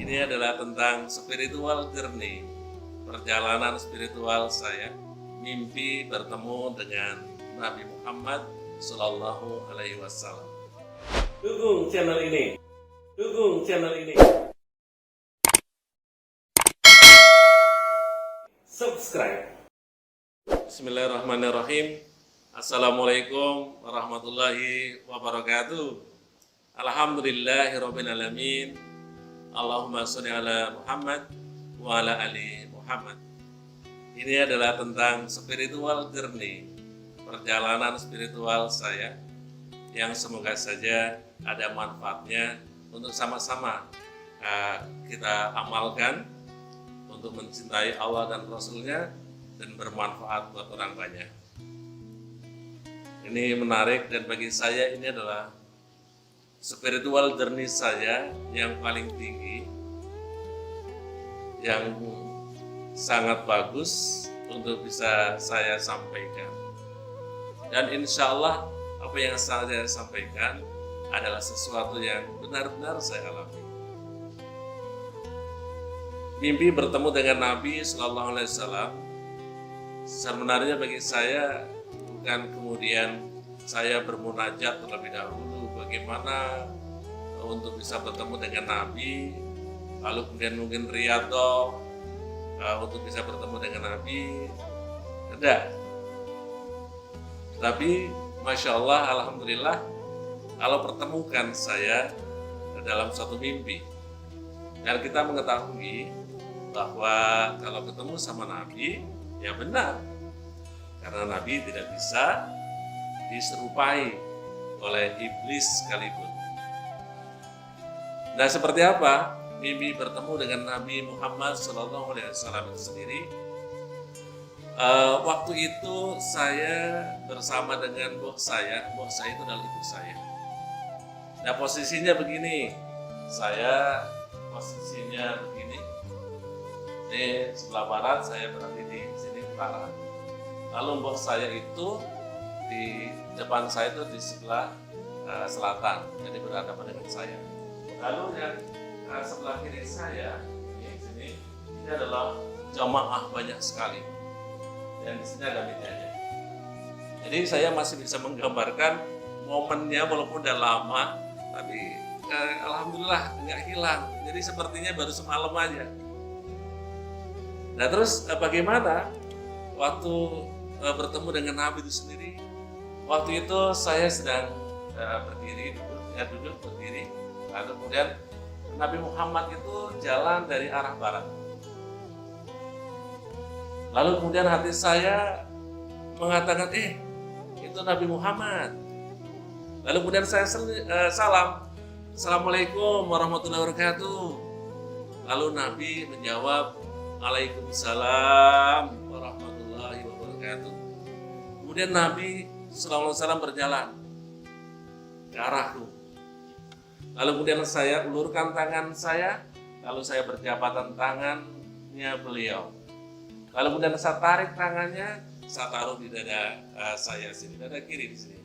Ini adalah tentang spiritual journey, perjalanan spiritual saya, mimpi bertemu dengan Nabi Muhammad Sallallahu Alaihi Wasallam. Dukung channel ini, dukung channel ini. Subscribe. Bismillahirrahmanirrahim. Assalamualaikum warahmatullahi wabarakatuh. Alhamdulillahirabbil alamin. Allahumma sholli ala Muhammad wa ala ali Muhammad. Ini adalah tentang spiritual journey, perjalanan spiritual saya yang semoga saja ada manfaatnya untuk sama-sama kita amalkan untuk mencintai Allah dan Rasul-Nya dan bermanfaat buat orang banyak. Ini menarik dan bagi saya ini adalah spiritual journey saya yang paling tinggi, yang sangat bagus untuk bisa saya sampaikan. Dan insya Allah apa yang saya sampaikan adalah sesuatu yang benar-benar saya alami. Mimpi bertemu dengan Nabi Sallallahu Alaihi Wasallam sebenarnya bagi saya bukan kemudian saya bermunajat terlebih dahulu bagaimana untuk bisa bertemu dengan Nabi, lalu kemudian mungkin riyadhah untuk bisa bertemu dengan Nabi, tidak. Tapi Masya Allah, Alhamdulillah, kalau pertemukan saya dalam satu mimpi, dan kita mengetahui bahwa kalau ketemu sama Nabi, ya benar, karena Nabi tidak bisa diserupai oleh iblis sekalipun. Nah, seperti apa mimpi bertemu dengan Nabi Muhammad SAW itu sendiri? Waktu itu saya bersama dengan mbok saya itu adalah ibu saya. Nah, posisinya begini, saya posisinya begini, di sebelah barat, saya berada di sini utara. Lalu mbok saya itu di depan saya itu di sebelah selatan, jadi berhadapan dengan saya. Lalu yang sebelah kiri saya di sini, ini adalah jamaah banyak sekali, dan di sini ada mejanya. Jadi saya masih bisa menggambarkan momennya walaupun udah lama, tapi alhamdulillah nggak hilang. Jadi sepertinya baru semalam aja. Nah terus bagaimana waktu bertemu dengan Nabi itu sendiri? Waktu itu saya sedang duduk berdiri, lalu kemudian Nabi Muhammad itu jalan dari arah barat. Lalu kemudian hati saya mengatakan, itu Nabi Muhammad. Lalu kemudian saya salam, Assalamualaikum warahmatullahi wabarakatuh. Lalu Nabi menjawab, Waalaikumsalam warahmatullahi wabarakatuh. Kemudian Nabi Sallallahu Alaihi Wasallam berjalan ke arahku. Lalu kemudian saya ulurkan tangan saya, lalu saya berjabatan tangannya beliau. Lalu kemudian saya tarik tangannya, saya taruh di dada saya sini, dada kiri di sini.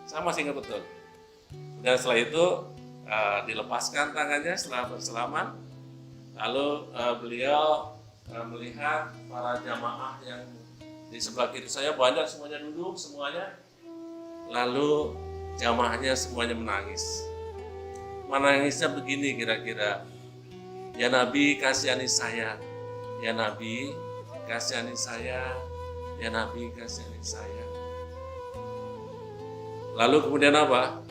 Saya masih ingat betul. Dan setelah itu dilepaskan tangannya setelah bersalaman. Lalu beliau melihat para jamaah yang di sebelah kiri saya banyak, semuanya duduk semuanya. Lalu jamaahnya semuanya menangis. Menangisnya begini kira-kira, ya Nabi kasihani saya, ya Nabi kasihani saya, ya Nabi kasihani saya. Lalu kemudian apa?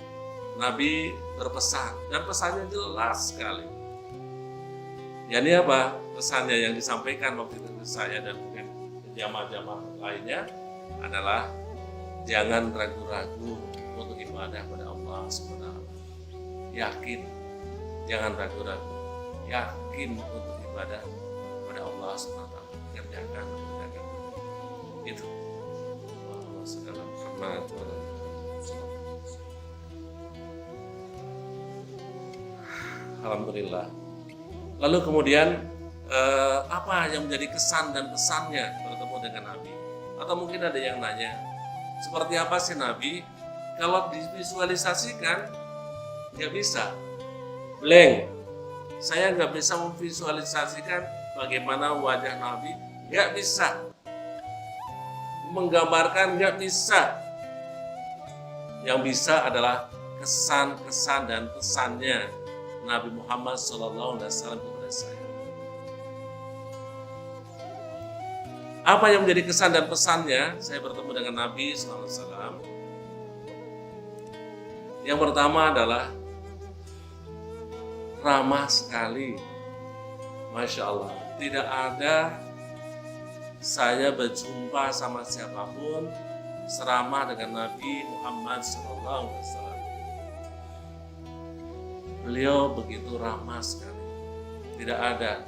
Nabi berpesan, dan pesannya jelas sekali. Yani apa? Pesannya yang disampaikan waktu itu ke saya dan mungkin jamaah-jamaah lainnya adalah jangan ragu-ragu untuk ibadah pada Allah SWT. Yakin, jangan ragu-ragu. Yakin untuk ibadah pada Allah SWT. Kerjakan. Itu. Alhamdulillah. Lalu kemudian apa yang menjadi kesan dan pesannya bertemu dengan Nabi? Atau mungkin ada yang nanya, seperti apa sih Nabi? Kalau divisualisasikan nggak bisa, blank. Saya nggak bisa memvisualisasikan bagaimana wajah Nabi, nggak bisa. Menggambarkan nggak bisa. Yang bisa adalah kesan-kesan dan pesannya Nabi Muhammad SAW kepada saya. Apa yang menjadi kesan dan pesannya? Saya bertemu dengan Nabi SAW. Yang pertama adalah ramah sekali. Masya Allah, tidak ada saya berjumpa sama siapapun seramah dengan Nabi Muhammad SAW. Beliau begitu ramah sekali. Tidak ada,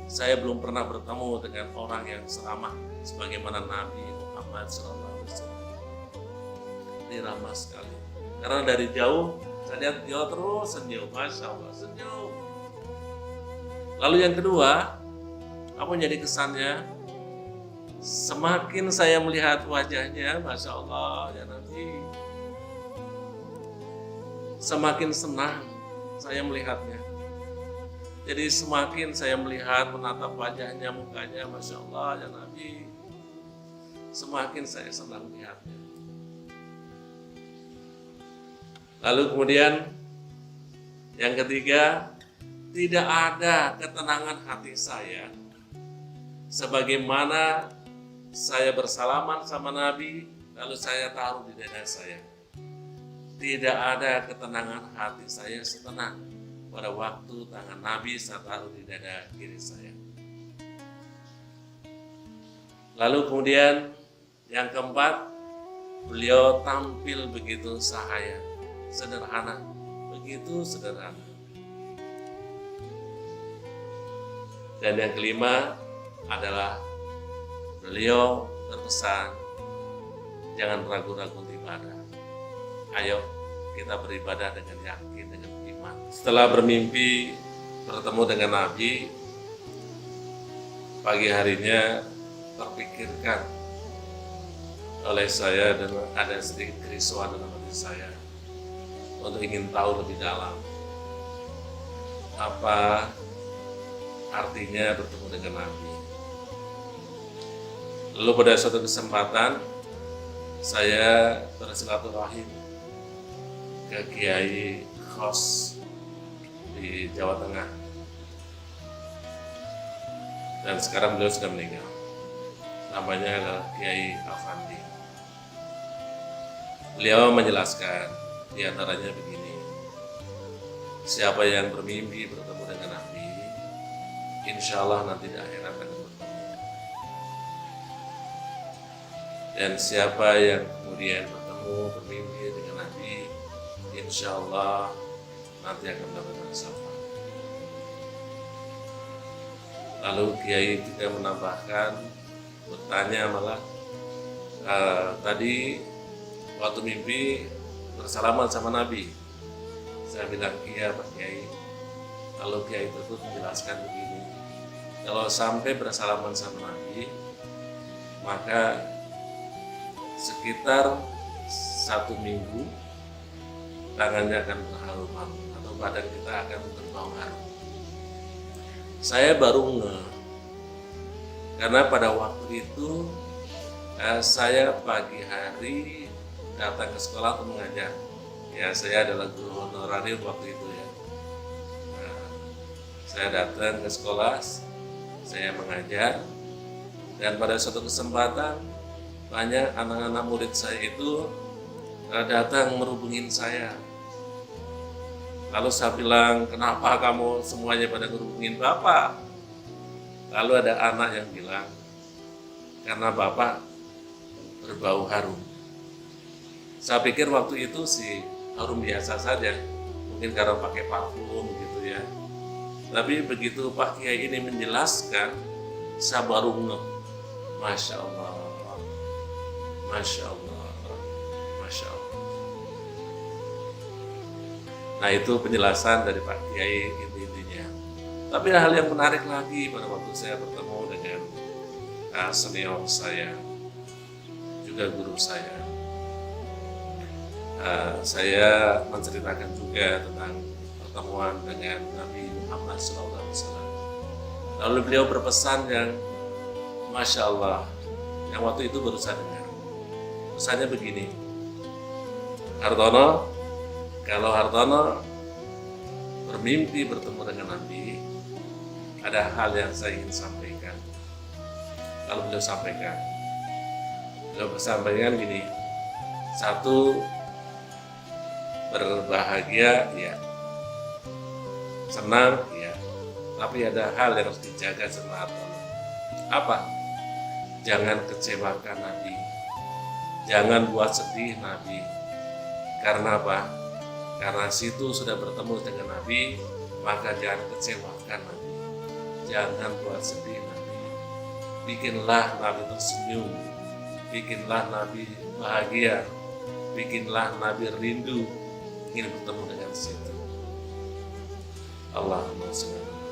saya belum pernah bertemu dengan orang yang seramah sebagaimana Nabi Muhammad SAW. Ini ramah sekali. Karena dari jauh, saya lihat dia terus senyum, Masya Allah, senyum. Lalu yang kedua, apa yang jadi kesannya? Semakin saya melihat wajahnya, Masya Allah, ya Nabi, semakin senang saya melihatnya. Jadi semakin saya melihat, menatap wajahnya, mukanya, Masya Allah, ya Nabi, semakin saya senang melihatnya. Lalu kemudian yang ketiga, tidak ada ketenangan hati saya sebagaimana saya bersalaman sama Nabi, lalu saya taruh di dada saya. Tidak ada ketenangan hati saya setenang pada waktu tangan Nabi saya taruh di dada kiri saya. Lalu kemudian yang keempat, beliau tampil begitu sahaya, sederhana, begitu sederhana. Dan yang kelima adalah beliau berpesan, jangan ragu-ragu ibadah. Ayo kita beribadah dengan yakin, dengan iman. Setelah bermimpi bertemu dengan Nabi, pagi harinya terpikirkan oleh saya dan ada sedikit kerisauan dalam hati saya untuk ingin tahu lebih dalam apa artinya bertemu dengan Nabi. Lalu pada suatu kesempatan saya bersilaturahim ke Kiai Khos di Jawa Tengah, dan sekarang beliau sudah meninggal. Namanya adalah Kiai Afandi. Beliau menjelaskan di antaranya begini: siapa yang bermimpi bertemu dengan Nabi, insya Allah nanti di akhirat akan bertemu. Dan siapa yang kemudian bermimpi dengan Nabi, insya Allah nanti akan mendapatkan syafaat. Lalu Kiai juga menambahkan, bertanya malah, tadi waktu mimpi bersalaman sama Nabi. Saya bilang, iya Pak Kiai. Lalu Kiai tersebut menjelaskan begini, kalau sampai bersalaman sama Nabi, maka sekitar 1 minggu tangannya akan berharum-harum atau badan kita akan berbau harum. Saya baru ngeh, karena pada waktu itu saya pagi hari datang ke sekolah untuk mengajar. Ya, saya adalah guru honorer waktu itu ya. Nah, saya datang ke sekolah, saya mengajar, dan pada suatu kesempatan banyak anak-anak murid saya itu datang merubungin saya. Lalu saya bilang, kenapa kamu semuanya pada ngerubungin Bapak? Lalu ada anak yang bilang, karena Bapak berbau harum. Saya pikir waktu itu sih harum biasa saja, mungkin karena pakai parfum gitu ya. Tapi begitu Pak Kiai ini menjelaskan, saya baru ngeh, Masya Allah, Masya Allah, Masya Allah. Nah, itu penjelasan dari Pak Kiai intinya. Tapi hal yang menarik lagi pada waktu saya bertemu dengan senior saya, juga guru saya menceritakan juga tentang pertemuan dengan Nabi Muhammad SAW. Lalu beliau berpesan yang Masya Allah, yang waktu itu baru saya dengar. Pesannya begini, Hartono, kalau Hartono bermimpi bertemu dengan Nabi, ada hal yang saya ingin sampaikan. Lalu beliau sampaikan gini, satu, berbahagia, ya, senang, ya, tapi ada hal yang harus dijaga sama Hartono. Apa? Jangan kecewakan Nabi, jangan buat sedih Nabi. Karena apa? Karena situ sudah bertemu dengan Nabi, maka jangan kecewakan Nabi, jangan buat sedih Nabi. Bikinlah Nabi tersenyum, bikinlah Nabi bahagia, bikinlah Nabi rindu ingin bertemu dengan situ. Allahumma sholli